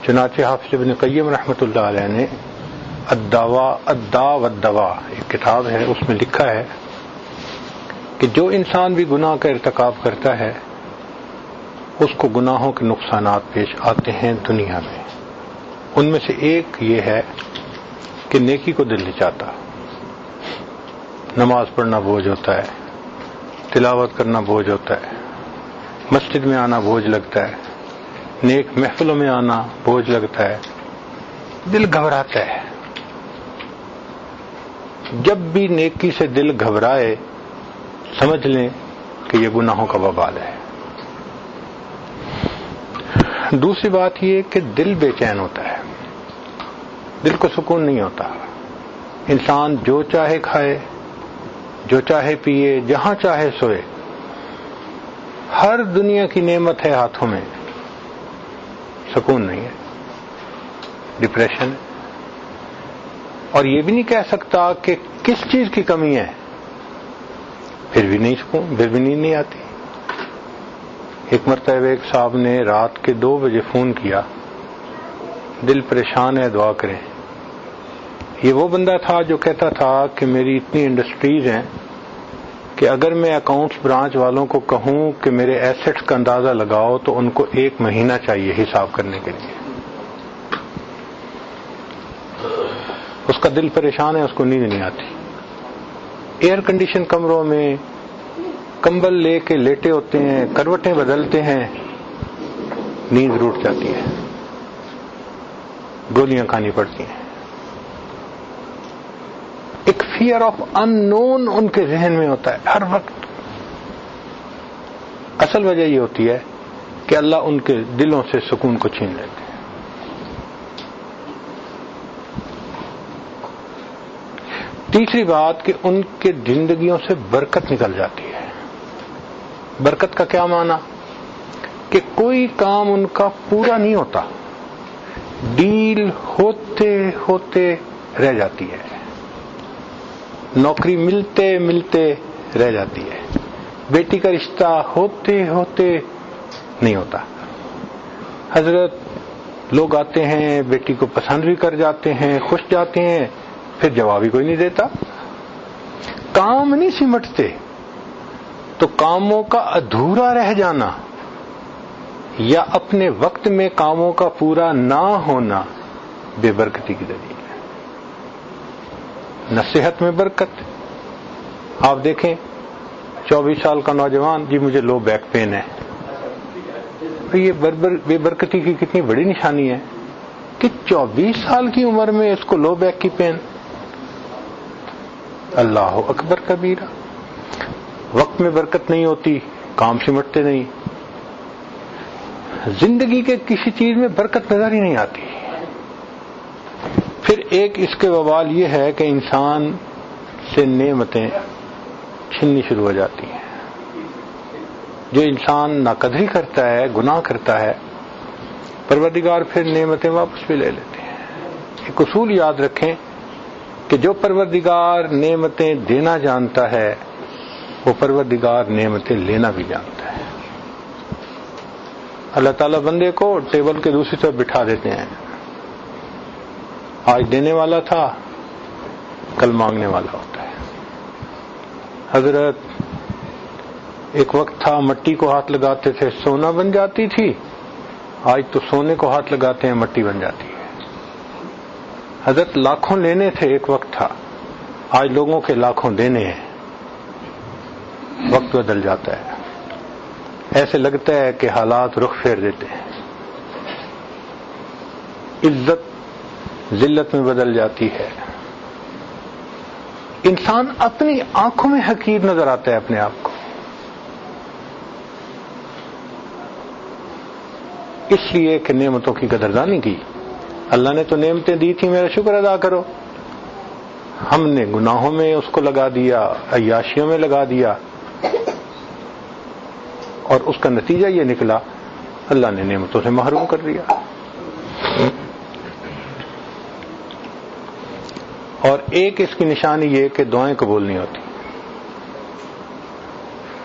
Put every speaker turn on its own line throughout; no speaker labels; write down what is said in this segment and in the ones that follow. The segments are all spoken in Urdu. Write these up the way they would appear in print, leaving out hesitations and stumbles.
چنانچہ حافظ ابن قیم رحمۃ اللہ علیہ نے الداء والدواء ایک کتاب ہے، اس میں لکھا ہے کہ جو انسان بھی گناہ کا ارتکاب کرتا ہے اس کو گناہوں کے نقصانات پیش آتے ہیں دنیا میں۔ ان میں سے ایک یہ ہے کہ نیکی کو دل نہیں چاہتا، نماز پڑھنا بوجھ ہوتا ہے، تلاوت کرنا بوجھ ہوتا ہے، مسجد میں آنا بوجھ لگتا ہے، نیک محفلوں میں آنا بوجھ لگتا ہے، دل گھبراتا ہے۔ جب بھی نیکی سے دل گھبرائے سمجھ لیں کہ یہ گناہوں کا وبال ہے۔ دوسری بات یہ کہ دل بے چین ہوتا ہے، دل کو سکون نہیں ہوتا۔ انسان جو چاہے کھائے، جو چاہے پیے، جہاں چاہے سوئے، ہر دنیا کی نعمت ہے ہاتھوں میں، سکون نہیں ہے، ڈپریشن ہے، اور یہ بھی نہیں کہہ سکتا کہ کس چیز کی کمی ہے، پھر بھی نہیں سکون، پھر بھی نیند نہیں آتی۔ ایک مرتبہ ایک صاحب نے رات کے 2 بجے فون کیا، دل پریشان ہے، دعا کریں۔ یہ وہ بندہ تھا جو کہتا تھا کہ میری اتنی انڈسٹریز ہیں کہ اگر میں اکاؤنٹس برانچ والوں کو کہوں کہ میرے ایسٹس کا اندازہ لگاؤ تو ان کو 1 مہینہ چاہیے حساب کرنے کے لیے۔ اس کا دل پریشان ہے، اس کو نیند نہیں آتی۔ ایئر کنڈیشن کمروں میں کمبل لے کے لیٹے ہوتے ہیں، کروٹیں بدلتے ہیں، نیند روٹ جاتی ہے، گولیاں کھانی پڑتی ہیں۔ ایک فیئر آف ان نون ان کے ذہن میں ہوتا ہے ہر وقت۔ اصل وجہ یہ ہوتی ہے کہ اللہ ان کے دلوں سے سکون کو چھین لیتے ہیں۔ تیسری بات کہ ان کے زندگیوں سے برکت نکل جاتی ہے۔ برکت کا کیا معنی؟ کہ کوئی کام ان کا پورا نہیں ہوتا، ڈیل ہوتے ہوتے رہ جاتی ہے، نوکری ملتے ملتے رہ جاتی ہے، بیٹی کا رشتہ ہوتے ہوتے نہیں ہوتا۔ حضرت لوگ آتے ہیں، بیٹی کو پسند بھی کر جاتے ہیں، خوش جاتے ہیں، پھر جواب ہی کوئی نہیں دیتا۔ کام نہیں سمٹتے تو کاموں کا ادھورا رہ جانا یا اپنے وقت میں کاموں کا پورا نہ ہونا بے برکتی کی دلیل ہے۔ نہ صحت میں برکت۔ آپ دیکھیں 24 سال کا نوجوان، جی مجھے لو بیک پین ہے، یہ بے برکتی کی کتنی بڑی نشانی ہے کہ 24 سال کی عمر میں اس کو لو بیک کی پین۔ اللہ اکبر کبیرہ۔ وقت میں برکت نہیں ہوتی، کام سمٹتے نہیں، زندگی کے کسی چیز میں برکت نظر ہی نہیں آتی۔ پھر ایک اس کے وبال یہ ہے کہ انسان سے نعمتیں چھننی شروع ہو جاتی ہیں۔ جو انسان ناقدری کرتا ہے، گناہ کرتا ہے، پروردگار پھر نعمتیں واپس بھی لے لیتے ہیں۔ ایک اصول یاد رکھیں کہ جو پروردگار نعمتیں دینا جانتا ہے وہ پروردگار نعمتیں لینا بھی جانتا ہے۔ اللہ تعالیٰ بندے کو ٹیبل کے دوسری طرف بٹھا دیتے ہیں، آج دینے والا تھا، کل مانگنے والا ہوتا ہے۔ حضرت ایک وقت تھا مٹی کو ہاتھ لگاتے تھے سونا بن جاتی تھی، آج تو سونے کو ہاتھ لگاتے ہیں مٹی بن جاتی ہے۔ حضرت لاکھوں لینے تھے ایک وقت تھا، آج لوگوں کے لاکھوں دینے ہیں۔ وقت بدل جاتا ہے، ایسے لگتا ہے کہ حالات رخ پھیر دیتے ہیں، عزت ذلت میں بدل جاتی ہے، انسان اپنی آنکھوں میں حقیر نظر آتا ہے اپنے آپ کو۔ اس لیے کہ نعمتوں کی قدردانی کی۔ اللہ نے تو نعمتیں دی تھی، میرا شکر ادا کرو۔ ہم نے گناہوں میں اس کو لگا دیا، عیاشیوں میں لگا دیا، اور اس کا نتیجہ یہ نکلا اللہ نے نعمتوں سے محروم کر دیا۔ اور ایک اس کی نشانی یہ کہ دعائیں قبول نہیں ہوتی۔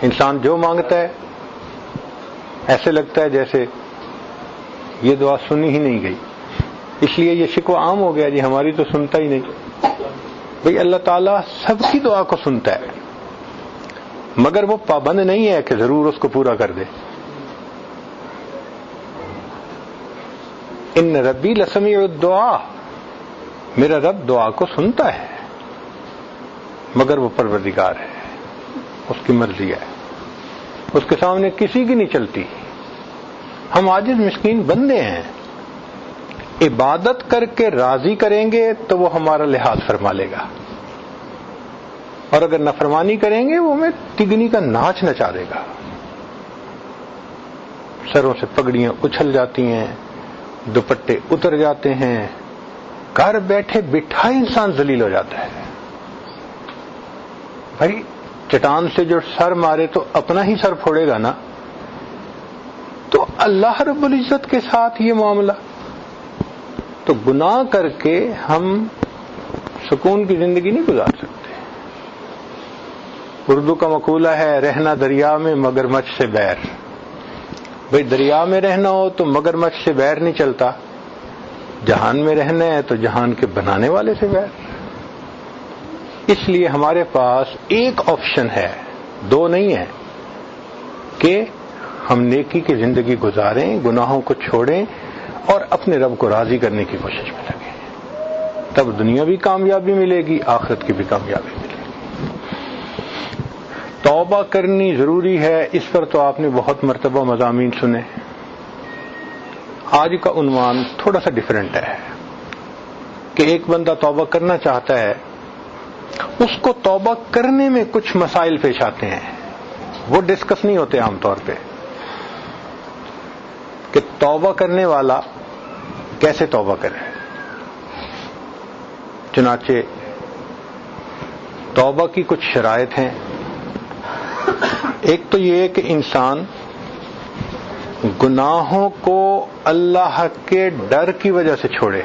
انسان جو مانگتا ہے ایسے لگتا ہے جیسے یہ دعا سنی ہی نہیں گئی، اس لیے یہ شکوہ عام ہو گیا جی ہماری تو سنتا ہی نہیں۔ بھئی اللہ تعالیٰ سب کی دعا کو سنتا ہے، مگر وہ پابند نہیں ہے کہ ضرور اس کو پورا کر دے۔ ان ربی لسمیع الدعا، میرا رب دعا کو سنتا ہے، مگر وہ پروردگار ہے، اس کی مرضی ہے، اس کے سامنے کسی کی نہیں چلتی۔ ہم عاجز مسکین بندے ہیں، عبادت کر کے راضی کریں گے تو وہ ہمارا لحاظ فرما لے گا، اور اگر نافرمانی کریں گے وہ ہمیں تگنی کا ناچ نچا دے گا۔ سروں سے پگڑیاں اچھل جاتی ہیں، دوپٹے اتر جاتے ہیں، گھر بیٹھے بٹھائے انسان ذلیل ہو جاتا ہے۔ بھائی چٹان سے جو سر مارے تو اپنا ہی سر پھوڑے گا نا، تو اللہ رب العزت کے ساتھ یہ معاملہ، تو گناہ کر کے ہم سکون کی زندگی نہیں گزار سکتے۔ اردو کا مقولہ ہے رہنا دریا میں مگرمچھ سے بیر۔ بھئی دریا میں رہنا ہو تو مگرمچھ سے بیر نہیں چلتا، جہان میں رہنا ہے تو جہان کے بنانے والے سے بیر۔ اس لیے ہمارے پاس ایک آپشن ہے، دو نہیں ہے، کہ ہم نیکی کی زندگی گزاریں، گناہوں کو چھوڑیں اور اپنے رب کو راضی کرنے کی کوشش میں لگیں، تب دنیا بھی کامیابی ملے گی، آخرت کی بھی کامیابی ملے گی۔ توبہ کرنی ضروری ہے، اس پر تو آپ نے بہت مرتبہ مضامین سنے۔ آج کا عنوان تھوڑا سا ڈیفرنٹ ہے کہ ایک بندہ توبہ کرنا چاہتا ہے، اس کو توبہ کرنے میں کچھ مسائل پیش آتے ہیں، وہ ڈسکس نہیں ہوتے عام طور پہ، کہ توبہ کرنے والا کیسے توبہ کرے۔ چنانچہ توبہ کی کچھ شرائط ہیں۔ ایک تو یہ کہ انسان گناہوں کو اللہ کے ڈر کی وجہ سے چھوڑے۔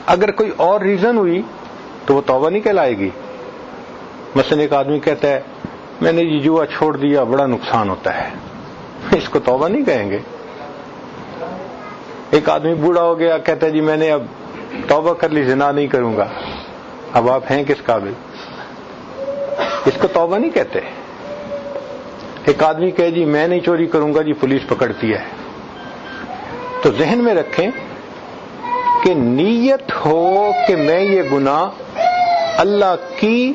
اگر کوئی اور ریزن ہوئی تو وہ توبہ نہیں کہلائے گی۔ مثلا ایک آدمی کہتا ہے میں نے یہ جوا چھوڑ دیا، بڑا نقصان ہوتا ہے، اس کو توبہ نہیں کہیں گے۔ ایک آدمی بوڑھا ہو گیا، کہتا ہے جی میں نے اب توبہ کر لی، زنا نہیں کروں گا۔ اب آپ ہیں کس قابل؟ اس کو توبہ نہیں کہتے۔ ایک آدمی کہے جی میں نہیں چوری کروں گا، جی پولیس پکڑتی ہے۔ تو ذہن میں رکھیں کہ نیت ہو کہ میں یہ گناہ اللہ کی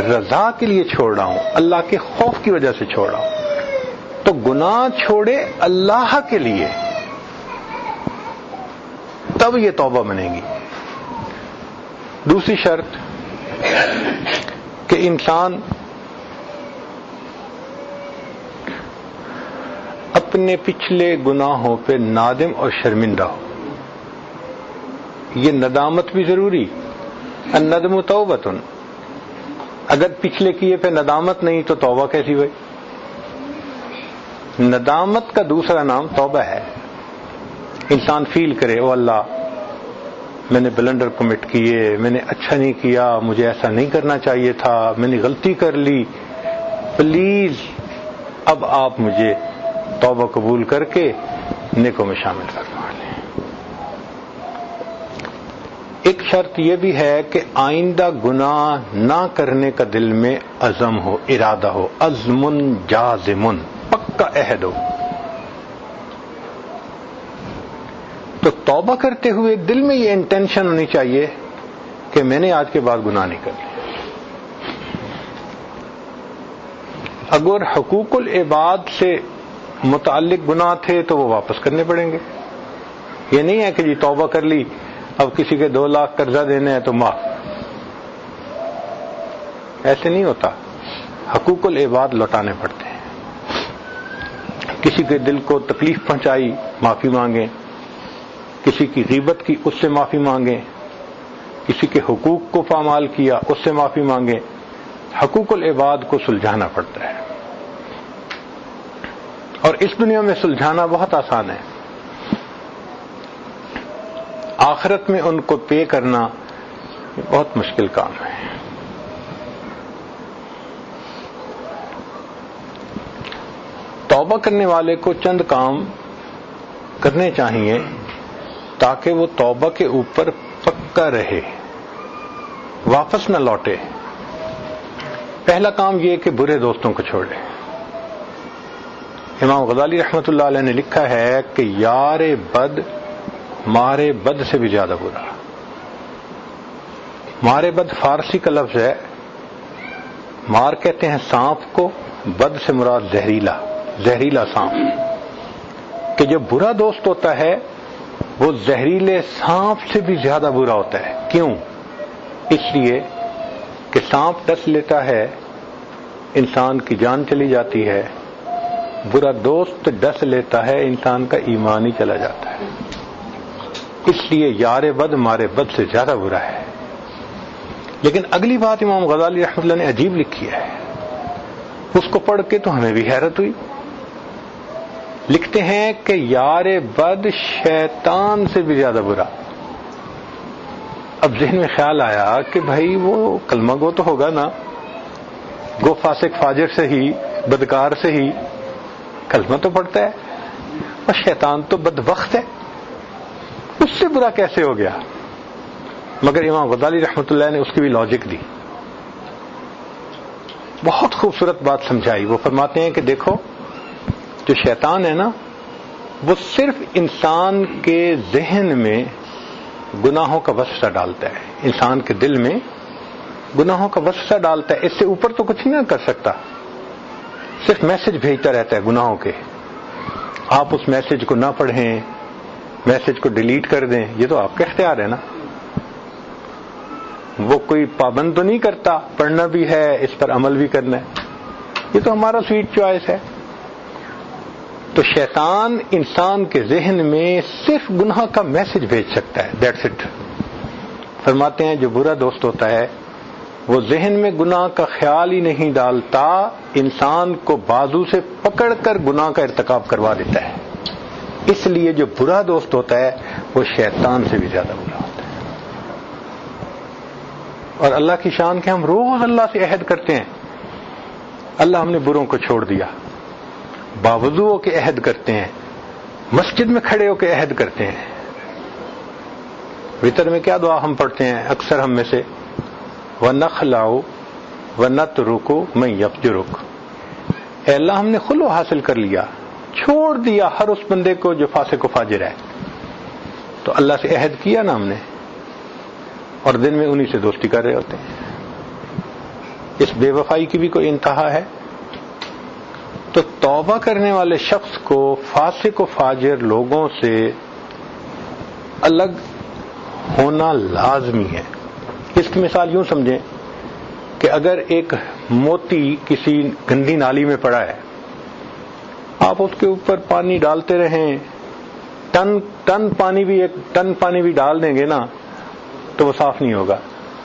رضا کے لیے چھوڑ رہا ہوں، اللہ کے خوف کی وجہ سے چھوڑ رہا ہوں، تو گناہ چھوڑے اللہ کے لیے، تب یہ توبہ بنے گی۔ دوسری شرط کہ انسان اپنے پچھلے گناہوں پہ نادم اور شرمندہ ہو۔ یہ ندامت بھی ضروری، الندم توبۃ۔ اگر پچھلے کیے پہ ندامت نہیں تو توبہ کیسی ہوئی؟ ندامت کا دوسرا نام توبہ ہے۔ انسان فیل کرے او اللہ میں نے بلنڈر کمٹ کیے، میں نے اچھا نہیں کیا، مجھے ایسا نہیں کرنا چاہیے تھا، میں نے غلطی کر لی، پلیز اب آپ مجھے توبہ قبول کر کے نیکوں میں شامل فرما لیں۔ ایک شرط یہ بھی ہے کہ آئندہ گناہ نہ کرنے کا دل میں عزم ہو، ارادہ ہو، عزم جازم، پکا عہد ہو۔ تو توبہ کرتے ہوئے دل میں یہ انٹینشن ہونی چاہیے کہ میں نے آج کے بعد گناہ نہیں کرنا۔ اگر حقوق العباد سے متعلق گناہ تھے تو وہ واپس کرنے پڑیں گے۔ یہ نہیں ہے کہ جی توبہ کر لی، اب کسی کے 2 لاکھ قرضہ دینے ہیں تو معاف، ایسے نہیں ہوتا۔ حقوق العباد لوٹانے پڑتے ہیں۔ کسی کے دل کو تکلیف پہنچائی، معافی مانگیں، کسی کی غیبت کی، اس سے معافی مانگیں، کسی کے حقوق کو پامال کیا، اس سے معافی مانگیں۔ حقوق العباد کو سلجھانا پڑتا ہے، اور اس دنیا میں سلجھانا بہت آسان ہے، آخرت میں ان کو پے کرنا بہت مشکل کام ہے۔ توبہ کرنے والے کو چند کام کرنے چاہیے تاکہ وہ توبہ کے اوپر پکا رہے، واپس نہ لوٹے۔ پہلا کام یہ کہ برے دوستوں کو چھوڑے۔ امام غزالی رحمۃ اللہ علیہ نے لکھا ہے کہ یار بد مارے بد سے بھی زیادہ برا۔ مارے بد فارسی کا لفظ ہے، مار کہتے ہیں سانپ کو، بد سے مراد زہریلا سانپ، کہ جو برا دوست ہوتا ہے وہ زہریلے سانپ سے بھی زیادہ برا ہوتا ہے۔ کیوں؟ اس لیے کہ سانپ ڈس لیتا ہے، انسان کی جان چلی جاتی ہے، برا دوست ڈس لیتا ہے، انسان کا ایمان ہی چلا جاتا ہے۔ اس لیے یار بد مارے بد سے زیادہ برا ہے۔ لیکن اگلی بات امام غزالی رحمۃ اللہ نے عجیب لکھی ہے، اس کو پڑھ کے تو ہمیں بھی حیرت ہوئی۔ لکھتے ہیں کہ یار بد شیطان سے بھی زیادہ برا۔ اب ذہن میں خیال آیا کہ بھائی وہ کلمہ گو تو ہوگا نا، گو فاسق فاجر سے ہی، بدکار سے ہی کلمہ تو پڑھتا ہے، اور شیطان تو بدبخت ہے، اس سے برا کیسے ہو گیا؟ مگر امام غزالی رحمۃ اللہ نے اس کی بھی لاجک دی، بہت خوبصورت بات سمجھائی۔ وہ فرماتے ہیں کہ دیکھو، جو شیطان ہے نا، وہ صرف انسان کے ذہن میں گناہوں کا وسوسہ ڈالتا ہے، انسان کے دل میں گناہوں کا وسوسہ ڈالتا ہے، اس سے اوپر تو کچھ نہیں کر سکتا، صرف میسج بھیجتا رہتا ہے گناہوں کے۔ آپ اس میسج کو نہ پڑھیں، میسج کو ڈیلیٹ کر دیں، یہ تو آپ کا اختیار ہے نا، وہ کوئی پابند تو نہیں کرتا، پڑھنا بھی ہے، اس پر عمل بھی کرنا ہے، یہ تو ہمارا سویٹ چوائس ہے۔ تو شیطان انسان کے ذہن میں صرف گناہ کا میسج بھیج سکتا ہے، دیٹس اٹ۔ فرماتے ہیں جو برا دوست ہوتا ہے وہ ذہن میں گناہ کا خیال ہی نہیں ڈالتا، انسان کو بازو سے پکڑ کر گناہ کا ارتکاب کروا دیتا ہے۔ اس لیے جو برا دوست ہوتا ہے وہ شیطان سے بھی زیادہ برا ہوتا ہے۔ اور اللہ کی شان کہ ہم روز اللہ سے عہد کرتے ہیں، اللہ ہم نے بروں کو چھوڑ دیا، باوضو ہو کے عہد کرتے ہیں، مسجد میں کھڑے ہو کے عہد کرتے ہیں۔ وتر میں کیا دعا ہم پڑھتے ہیں اکثر ہم میں سے؟ وَنَخْلَعُ وَنَتْرُكُ مَن يَفْجُرُكَ، اے اللہ ہم نے خلو حاصل کر لیا، چھوڑ دیا ہر اس بندے کو جو فاسق و فاجر ہے۔ تو اللہ سے عہد کیا نا ہم نے، اور دن میں انہی سے دوستی کر رہے ہوتے ہیں۔ اس بے وفائی کی بھی کوئی انتہا ہے؟ تو توبہ کرنے والے شخص کو فاسق و فاجر لوگوں سے الگ ہونا لازمی ہے۔ اس کی مثال یوں سمجھیں کہ اگر ایک موتی کسی گندی نالی میں پڑا ہے، آپ اس کے اوپر پانی ڈالتے رہیں، ٹن پانی بھی ڈال دیں گے نا تو وہ صاف نہیں ہوگا،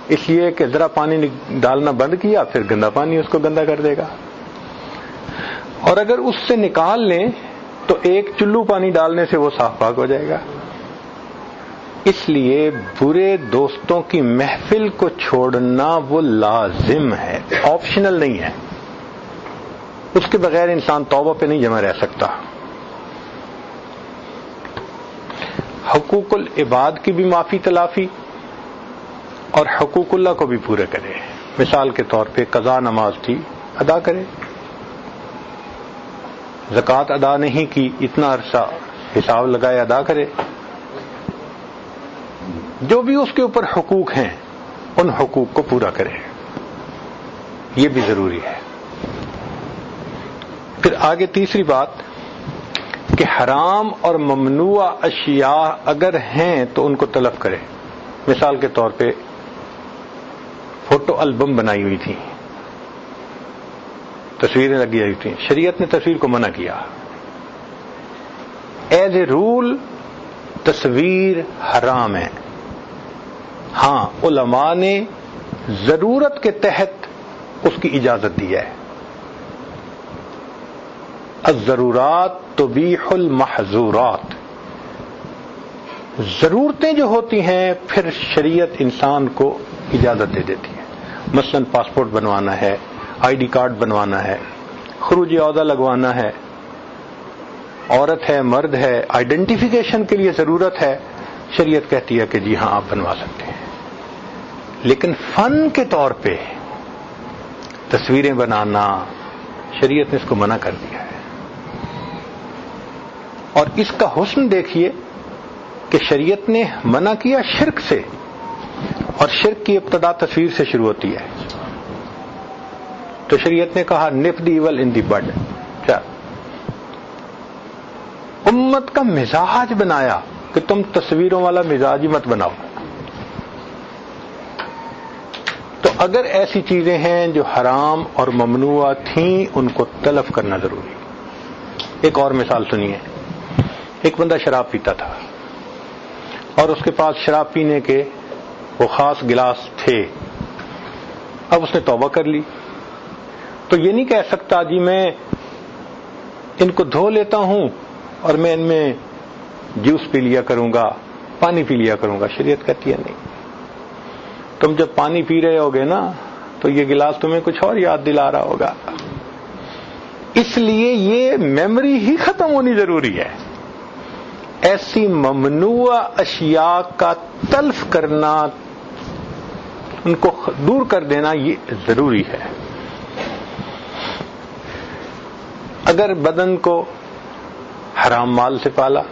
اس لیے کہ ذرا پانی ڈالنا بند کیا پھر گندا پانی اس کو گندا کر دے گا۔ اور اگر اس سے نکال لیں تو ایک چلو پانی ڈالنے سے وہ صاف پاک ہو جائے گا۔ اس لیے برے دوستوں کی محفل کو چھوڑنا وہ لازم ہے، آپشنل نہیں ہے، اس کے بغیر انسان توبہ پہ نہیں جمع رہ سکتا۔ حقوق العباد کی بھی معافی تلافی اور حقوق اللہ کو بھی پورے کرے۔ مثال کے طور پہ قضا نماز تھی، ادا کرے، زکوٰۃ ادا نہیں کی، اتنا عرصہ حساب لگائے ادا کرے، جو بھی اس کے اوپر حقوق ہیں ان حقوق کو پورا کرے، یہ بھی ضروری ہے۔ پھر آگے تیسری بات کہ حرام اور ممنوع اشیاء اگر ہیں تو ان کو تلف کرے۔ مثال کے طور پہ فوٹو البم بنائی ہوئی تھی، تصویریں لگی ہوئی تھیں، شریعت نے تصویر کو منع کیا۔ ایز اے رول تصویر حرام ہے، ہاں علماء نے ضرورت کے تحت اس کی اجازت دی ہے۔ الضرورات تبیح المحظورات، ضرورتیں جو ہوتی ہیں پھر شریعت انسان کو اجازت دے دیتی ہے۔ مثلا پاسپورٹ بنوانا ہے، آئی ڈی کارڈ بنوانا ہے، خروج عہدہ لگوانا ہے، عورت ہے مرد ہے آئیڈینٹیفیکیشن کے لیے ضرورت ہے، شریعت کہتی ہے کہ جی ہاں آپ بنوا سکتے ہیں، لیکن فن کے طور پہ تصویریں بنانا شریعت نے اس کو منع کر دیا ہے۔ اور اس کا حسن دیکھیے کہ شریعت نے منع کیا شرک سے، اور شرک کی ابتدا تصویر سے شروع ہوتی ہے، تو شریعت نے کہا نپ دی ایول ان دی بڈ، کیا امت کا مزاج بنایا کہ تم تصویروں والا مزاج ہی مت بناؤ۔ تو اگر ایسی چیزیں ہیں جو حرام اور ممنوع تھیں ان کو تلف کرنا ضروری۔ ایک اور مثال سنیے، ایک بندہ شراب پیتا تھا اور اس کے پاس شراب پینے کے وہ خاص گلاس تھے، اب اس نے توبہ کر لی، تو یہ نہیں کہہ سکتا جی میں ان کو دھو لیتا ہوں اور میں ان میں جوس پی لیا کروں گا، پانی پی لیا کروں گا۔ شریعت کہتی ہے نہیں، تم جب پانی پی رہے ہوگے نا تو یہ گلاس تمہیں کچھ اور یاد دلا رہا ہوگا، اس لیے یہ میموری ہی ختم ہونی ضروری ہے۔ ایسی ممنوع اشیاء کا تلف کرنا، ان کو دور کر دینا یہ ضروری ہے۔ اگر بدن کو حرام مال سے پالا،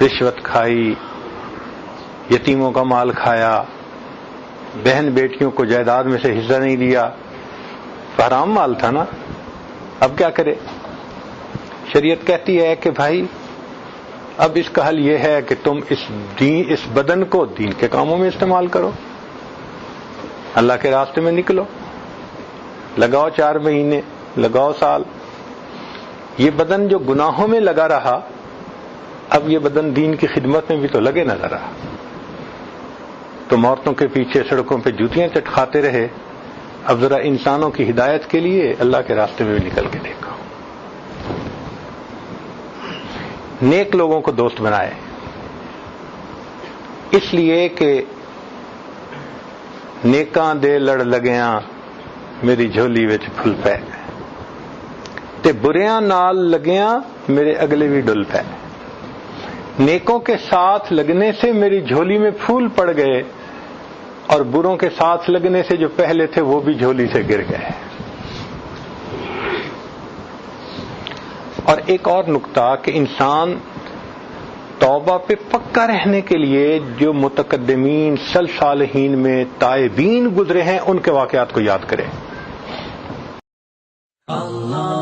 رشوت کھائی، یتیموں کا مال کھایا، بہن بیٹیوں کو جائیداد میں سے حصہ نہیں دیا، حرام مال تھا نا، اب کیا کرے؟ شریعت کہتی ہے کہ بھائی اب اس کا حل یہ ہے کہ تم اس بدن کو دین کے کاموں میں استعمال کرو، اللہ کے راستے میں نکلو، لگاؤ 4 مہینے، لگاؤ سال۔ یہ بدن جو گناہوں میں لگا رہا، اب یہ بدن دین کی خدمت میں بھی تو لگے نظر رہا۔ تم عورتوں کے پیچھے سڑکوں پہ جوتیاں چٹکھاتے رہے، اب ذرا انسانوں کی ہدایت کے لیے اللہ کے راستے میں بھی نکل کے دیکھو۔ نیک لوگوں کو دوست بنائے، اس لیے کہ نیکاں دے لڑ لگیاں میری جھولی وچ پھل پے، تے بریاں نال لگیاں میرے اگلے بھی ڈل پے۔ نیکوں کے ساتھ لگنے سے میری جھولی میں پھول پڑ گئے، اور بروں کے ساتھ لگنے سے جو پہلے تھے وہ بھی جھولی سے گر گئے۔ اور ایک اور نقطہ کہ انسان توبہ پہ پکا رہنے کے لیے جو متقدمین سلف صالحین میں تائبین گزرے ہیں ان کے واقعات کو یاد کرے۔ اللہ